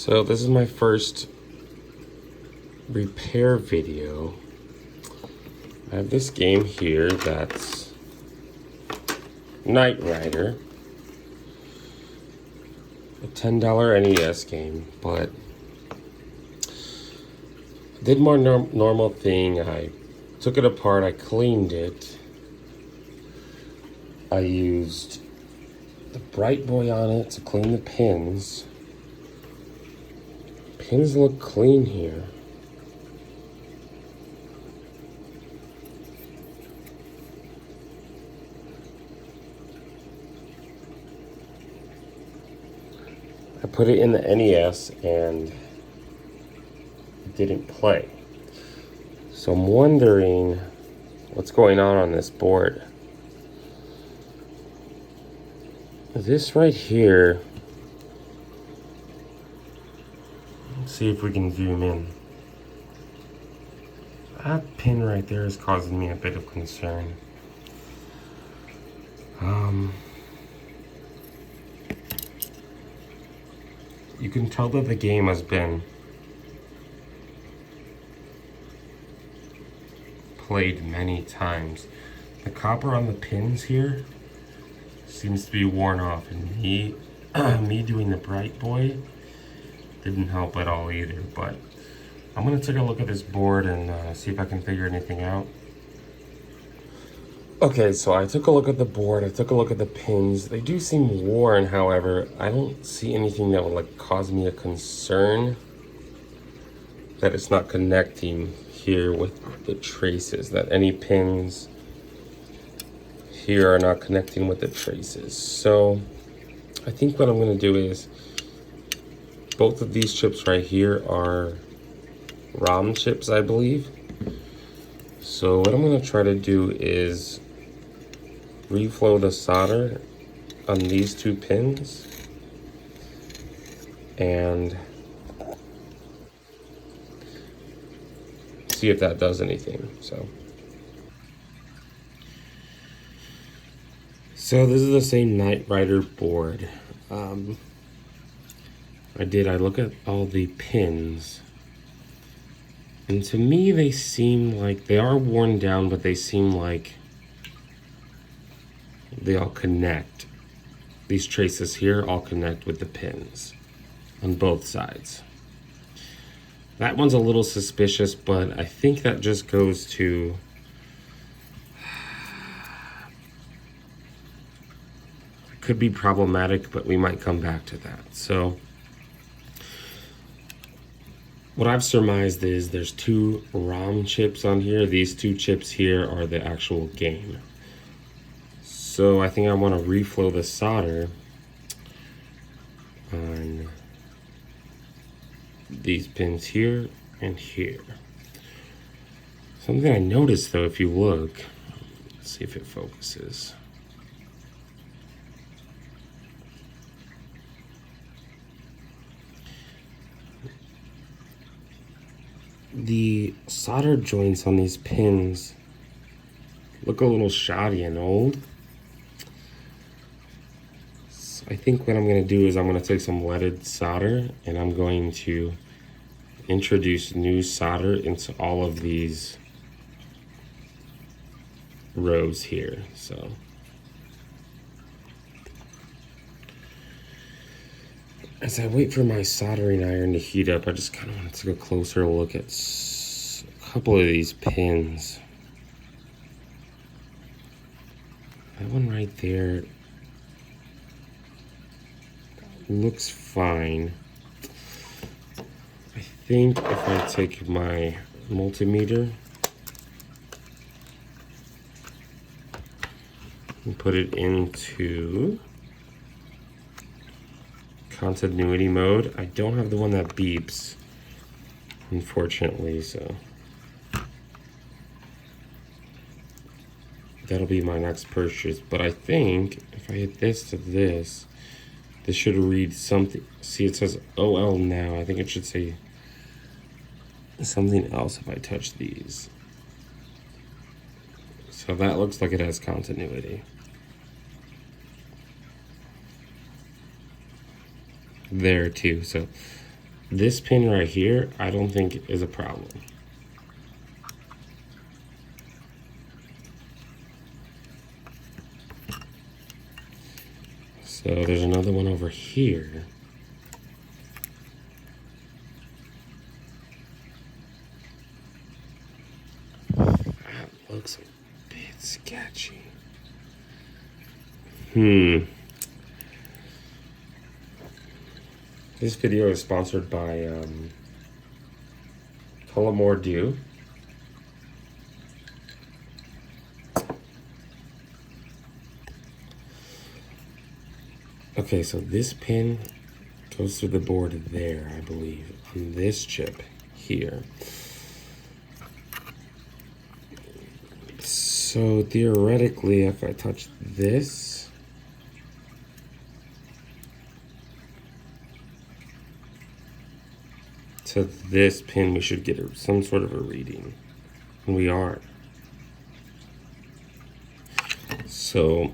So this is my first repair video. I have this game here that's Knight Rider, a $10 NES game, but I did more normal thing. I took it apart, I cleaned it. I used the Bright Boy on it to clean the pins. Pins look clean here. I put it in the NES and it didn't play. So I'm wondering what's going on this board. This right here, let's see if we can zoom in. That pin right there is causing me a bit of concern. You can tell that the game has been played many times. The copper on the pins here seems to be worn off, and me doing the Bright Boy didn't help at all either. But I'm gonna take a look at this board and see if I can figure anything out. Okay, so I took a look at the board, I took a look at the pins. They do seem worn, however, I don't see anything that would cause me a concern that it's not connecting here with the traces, that any pins here are not connecting with the traces. So I think what I'm gonna do is, both of these chips right here are ROM chips, I believe. So what I'm gonna try to do is reflow the solder on these two pins and see if that does anything. So this is the same Knight Rider board. I look at all the pins, and to me they seem like they are worn down, but they seem like they all connect. These traces here all connect with the pins on both sides. That one's a little suspicious, but I think that just goes to could be problematic, but we might come back to that. So what I've surmised is there's two ROM chips on here. These two chips here are the actual game. So I think I want to reflow the solder on these pins here and here. Something I noticed though, if you look, let's see if it focuses. The solder joints on these pins look a little shoddy and old. So I think what I'm going to do is I'm going to take some leaded solder and I'm going to introduce new solder into all of these rows here. So as I wait for my soldering iron to heat up, I just kind of want to take a closer look at a couple of these pins. That one right there looks fine. I think if I take my multimeter and put it into continuity mode. I don't have the one that beeps, unfortunately, so that'll be my next purchase. But I think if I hit this to this should read something. See, it says OL now. I think it should say something else if I touch these. So that looks like it has continuity. There too, so This pin right here, I don't think is a problem. So there's another one over here. That looks a bit sketchy. This video is sponsored by Tullamore Dew. Okay, so this pin goes through the board there, I believe, on this chip here. So theoretically, if I touch this, to this pin, we should get some sort of a reading. And we are. So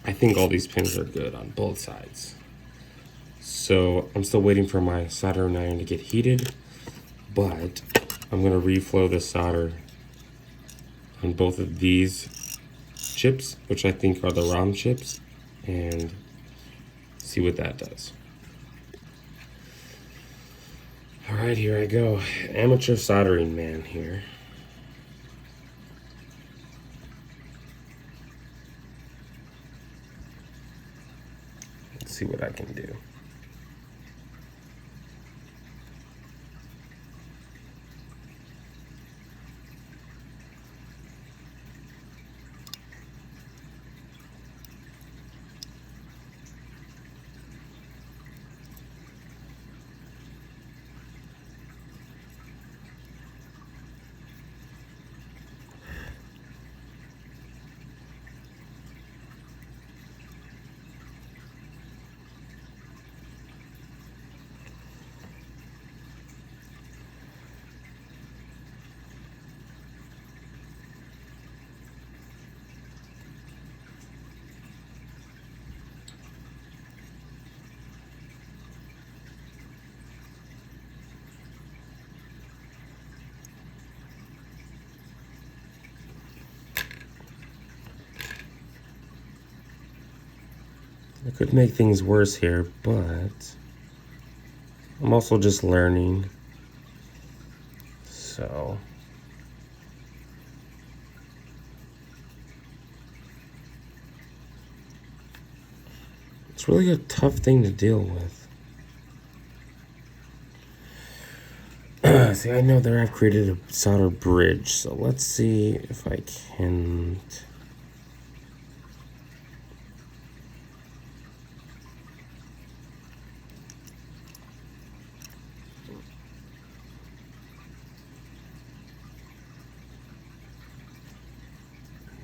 I think all these pins are good on both sides. So I'm still waiting for my soldering iron to get heated, but I'm gonna reflow the solder on both of these chips, which I think are the ROM chips, and see what that does. All right, here I go. Amateur soldering man here. Let's see what I can do. I could make things worse here, but I'm also just learning. So it's really a tough thing to deal with. See, I know there I've created a solder bridge, so let's see if I can.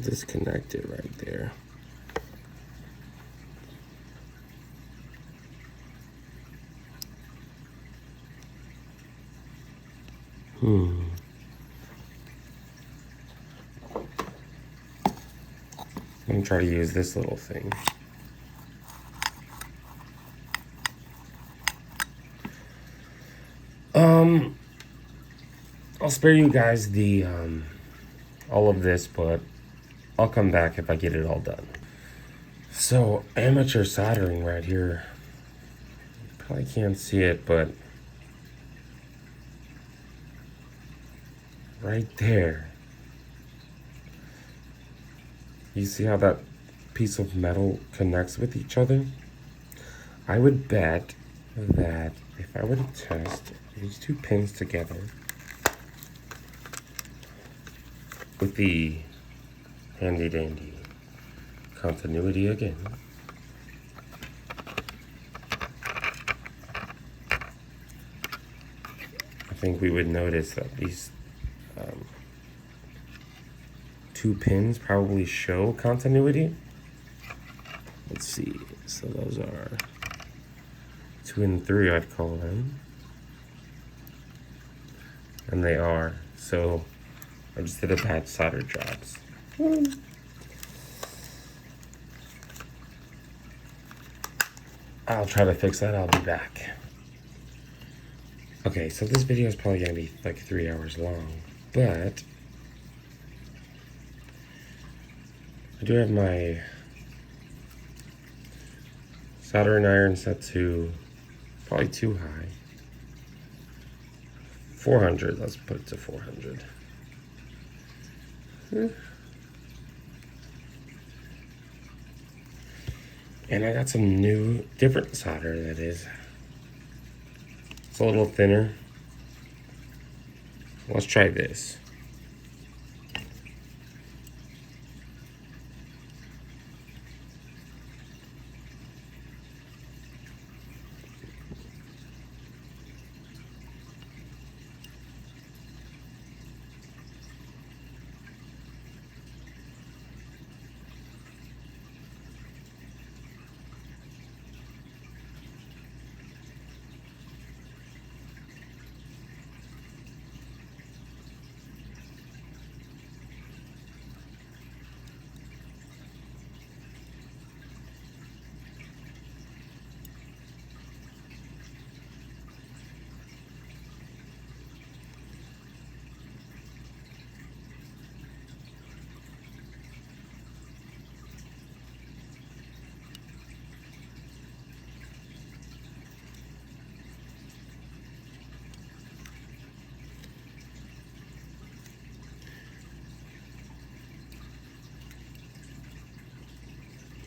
Disconnect it right there. I'm gonna try to use this little thing. I'll spare you guys the all of this, but I'll come back if I get it all done. So amateur soldering right here. Probably can't see it, but right there. You see how that piece of metal connects with each other? I would bet that if I were to test these two pins together with the handy dandy continuity again, I think we would notice that these two pins probably show continuity. Let's see, so those are 2 and 3, I'd call them, and they are. So I just did a bad solder jobs. I'll try to fix that. I'll be back. Okay, so this video is probably gonna be like 3 hours long, but I do have my soldering iron set to probably too high. 400, let's put it to 400. And I got some new, different solder that is. It's a little thinner. Let's try this.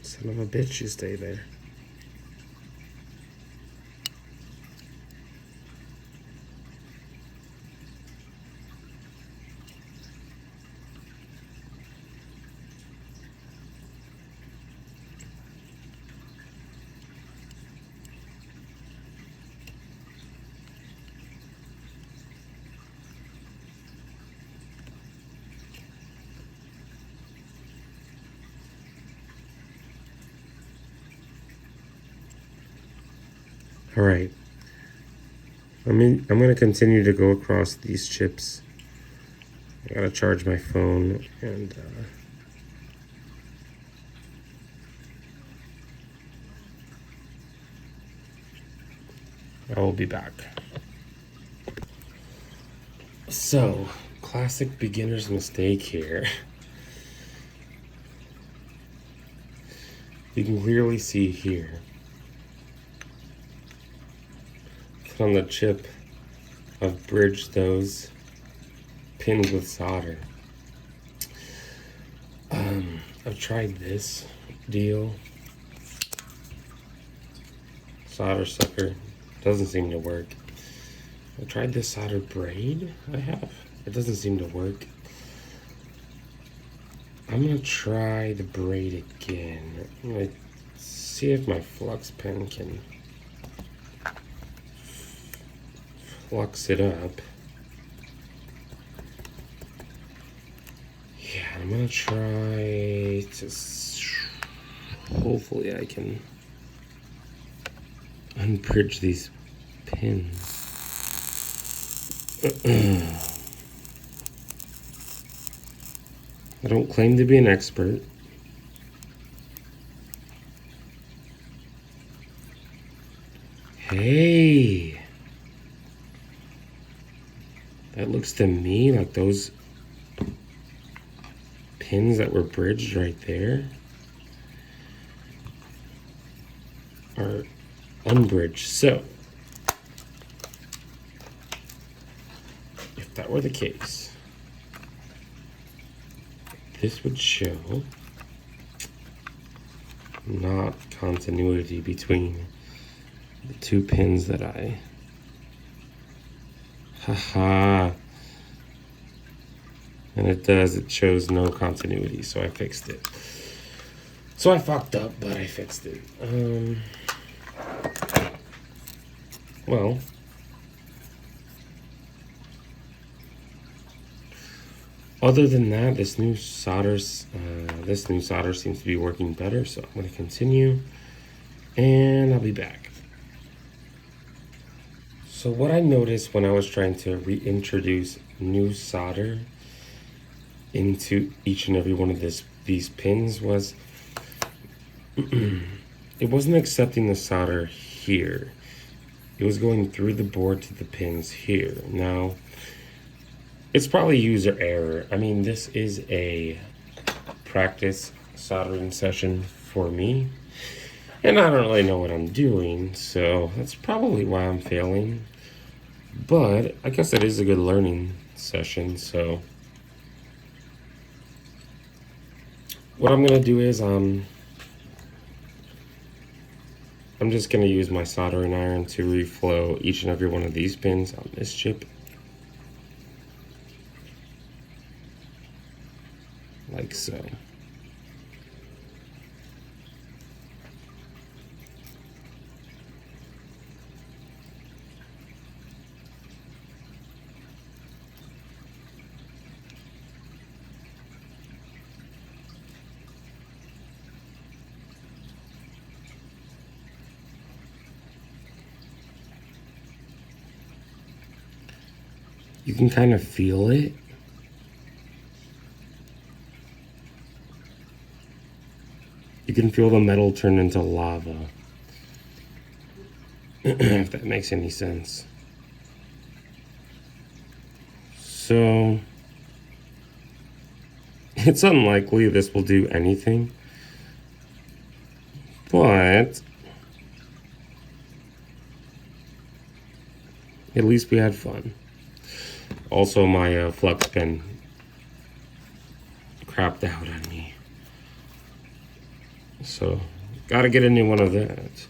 Son of a bitch, you stay there. All right. I'm gonna continue to go across these chips. I gotta charge my phone and I will be back. So, classic beginner's mistake here. You can clearly see here on the chip, I've bridged those pins with solder. I've tried this deal. Solder sucker doesn't seem to work. I tried this solder braid I have. It doesn't seem to work. I'm gonna try the braid again. I'm gonna see if my flux pen can flux it up. Yeah, I'm gonna try to, hopefully I can unbridge these pins. I don't claim to be an expert. Hey! That looks to me like those pins that were bridged right there are unbridged. So, if that were the case, this would show not continuity between the two pins that I haha. And it does, it shows no continuity, so I fixed it. So I fucked up, but I fixed it. Well, other than that, this new solder seems to be working better, so I'm going to continue, and I'll be back. So what I noticed when I was trying to reintroduce new solder into each and every one of these pins was it wasn't accepting the solder here. It was going through the board to the pins here. Now, it's probably user error. I mean, this is a practice soldering session for me, and I don't really know what I'm doing, so that's probably why I'm failing. But I guess it is a good learning session, so what I'm gonna do is I'm just gonna use my soldering iron to reflow each and every one of these pins on this chip, like so. You can kind of feel it. You can feel the metal turn into lava. If that makes any sense. So, it's unlikely this will do anything. But at least we had fun. Also, my flux pen crapped out on me. So, gotta get a new one of that.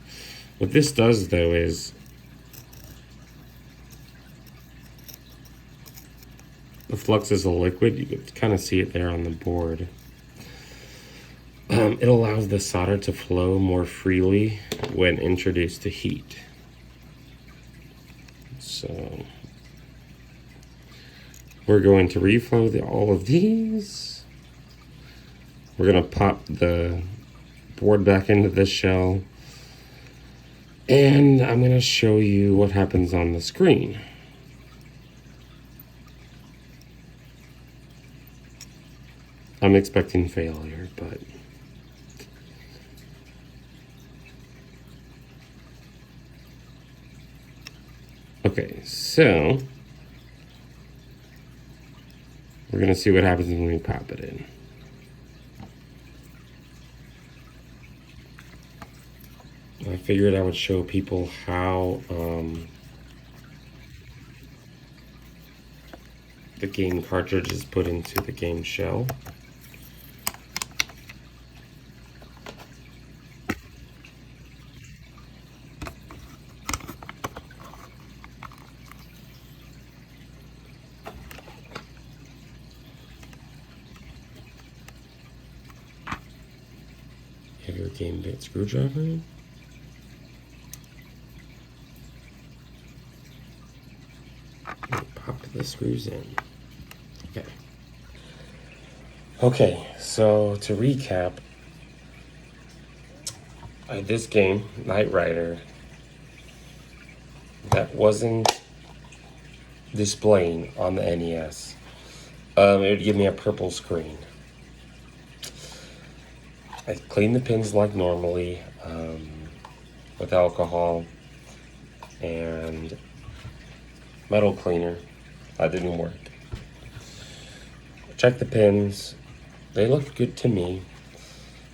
What this does, though, is the flux is a liquid. You can kind of see it there on the board. It allows the solder to flow more freely when introduced to heat. So we're going to reflow all of these. We're going to pop the board back into the shell. And I'm going to show you what happens on the screen. I'm expecting failure, but okay, so we're gonna see what happens when we pop it in. I figured I would show people how the game cartridge is put into the game shell. Have your game bit screwdriver in. Pop the screws in. Okay. Okay, so to recap, this game, Knight Rider, that wasn't displaying on the NES. It would give me a purple screen. I cleaned the pins like normally with alcohol and metal cleaner. That didn't work. Checked the pins. They looked good to me.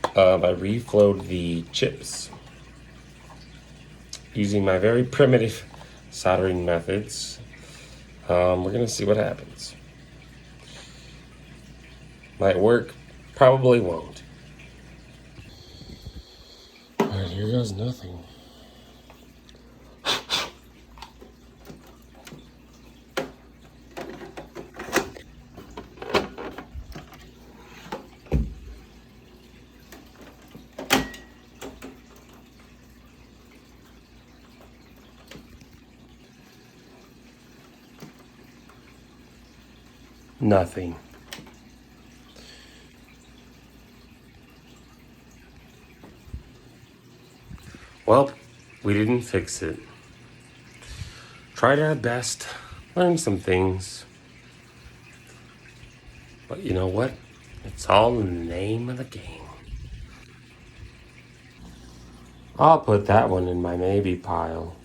I reflowed the chips using my very primitive soldering methods. We're gonna see what happens. Might work, probably won't. Alright, here goes nothing. Nothing. Well, we didn't fix it. Tried our best, learned some things. But you know what? It's all in the name of the game. I'll put that one in my maybe pile.